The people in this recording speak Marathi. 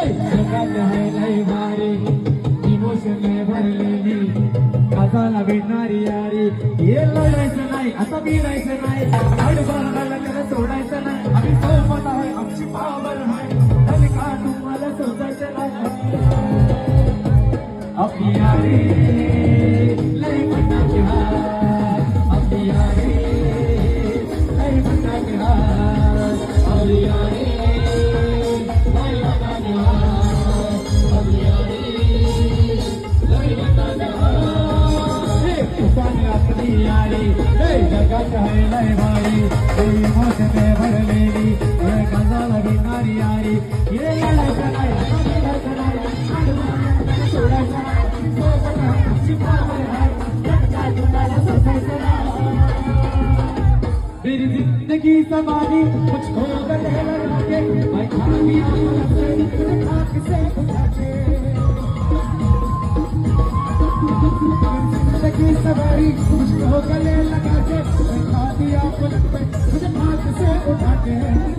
जगात है लय भारी इमोशन में भरलेली काजाला भेटणारी यारी हे लढायचं नाही आता बिलायचं नाही अडबाला त्याला सोडायचं नाही आम्ही सोबत आहे आमची पावर आहे आणि का तुम्हाला सोडायचं नाही आपली यारी लय मनाची हार आपली यारी लय मनाची हार आपली यारी जगत है लय भारी इमोशन में भरलेली काजाला भेटणारी यारी हे लढायचं नाही सोडायचं मेरी जिंदगी सवारी मुझको गले लगा के मैं खाकी खाक से उठा के जिंदगी सवारी मुझको गले लगा के मैं खा दिया पलक पे मुझे खाक से उठा के